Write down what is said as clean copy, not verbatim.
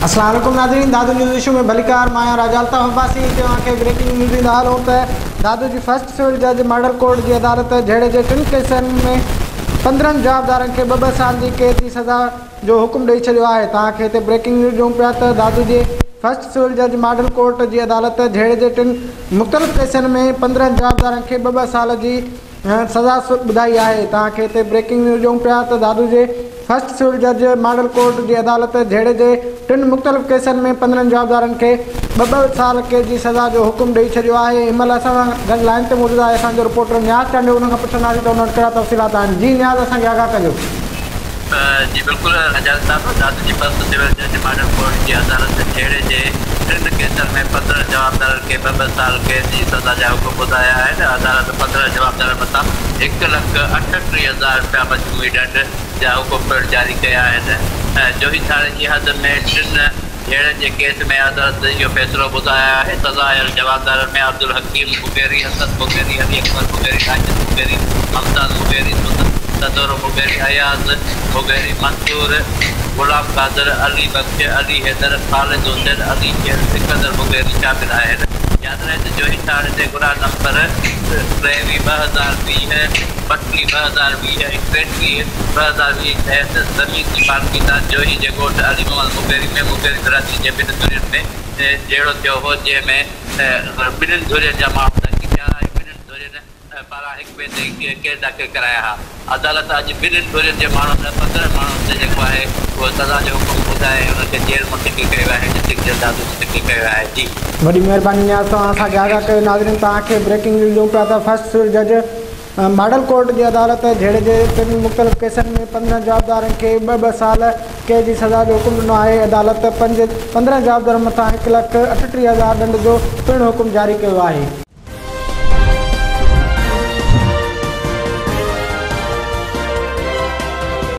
अस्सलाम वालेकुम नाज़रीन, दादू न्यूज़ इशू में भलीकार माया राजालता हबासी के ब्रेकिंग न्यूज़ ॾींदा हलूं त दादू जी फर्स्ट सिविल जज मॉडल कोर्ट की अदालत झेड़े के 3 केसनि में 15 जवाबदारनि खे 2-2 साल की कैद की सज़ा जो हुकुम ॾेई छॾियो आहे। तव्हांखे हिते ब्रेकिंग न्यूज़ ॾियूं पिया त दादू जी फर्स्ट सिविल जज मॉडल कोर्ट की अदालत झेड़े के 3 मुख़्तलिफ़ केसनि में 15 जवाबदारनि खे 2-2 साल की सज़ा ॿुधाई आहे। तव्हांखे हिते ब्रेकिंग न्यूज़ ॾियूं पिया त दादू जे फर्स्ट सिविल जज मॉडल कोर्ट की अदालत झेड़े के 3 मुख़्तलिफ़ केसनि में 15 जवाबदारनि खे 2-2 साल कैद की सज़ा जो हुकुम ॾेई छॾियो आहे। हिन महिल असां गॾु लाइन ते मौजूदु आहे असांजो रिपोर्टर न्याज़ टांडे, उन खां पुछंदासीं त उन वटि कहिड़ा तफ़सीलात आहिनि। जी न्याज़, असांखे आगाह कजो। जी बिल्कुल रजाल साहब, दादू जी फर्स्ट सिविल जज मॉडल कोर्ट की अदालत झेड़े के 3 केसनि में 15 जवाबदारनि खे 2-2 साल कैद की सज़ा जा हुकुम ॿुधाया आहिनि। अदालत 15 जवाबदारनि मथां 1,38,000 रुपया मजमूई ॾंड जा हुकुम जारी कया आहिनि। जोही थाणे जी हद में 3 झेड़े के केस में अदालत इहो फ़ैसिलो ॿुधाया आहे। सज़ायल जवाबदारनि में अब्दुल हकीम Mugeri, Hasan Mugeri, Ali Akbar Mugeri, Najid Mugeri, ममताज़ Mugeri, सदर मुगेरी, अयाज़ मुगेरी, मंसूर, गुलाम कादर, अली बख्श, अली हैदर, ख़ालिद हुसैन, अली शेर, सिकंदर मुगेरी शामिल आहिनि। यादि रहे त जोही थाणे ते गुनाह नंबर 23/2020, 32/2020, 31/2020 तहत ज़मीन की मालकीदार जोही जे ॻोठ अली मोहम्मद मुगेरी में मुगेरी दराजी जे 2 धुरियुनि में जहिड़ो थियो हो, जंहिंमें 2 धुरियुनि जा माण्हू तहक़ीक़ कया ऐं 2 धुरियुनि पारां हिक ॿिए ते केस दाख़िल कराया हुआ। अदालत अॼु 2 धुरियुनि जे माण्हुनि 15 माण्हुनि ते जेको आहे उहो सज़ा जो हुकुम ॿुधाए हुनखे जेल मुंतक़िल कयो आहे, डिस्ट्रिक्ट जज दादू मुंतक़िल कयो आहे। जी वॾी महिरबानी न्याज़, तव्हां असांखे आगाह कयो। नाज़रीन, तव्हांखे ब्रेकिंग न्यूज़ ॾियूं पिया त फर्स्ट सिविल जज मॉडल कोर्ट की अदालत झेड़े के 3 मुख़्तलिफ़ केसनि में 15 जवाबदारनि खे 2-2 साल कैद की सज़ा जो हुकुम ॾिनो आहे। अदालत 15 जवाबदारनि मथां 1,38,000 ॾंड जो पिणु हुकुम जारी कयो आहे।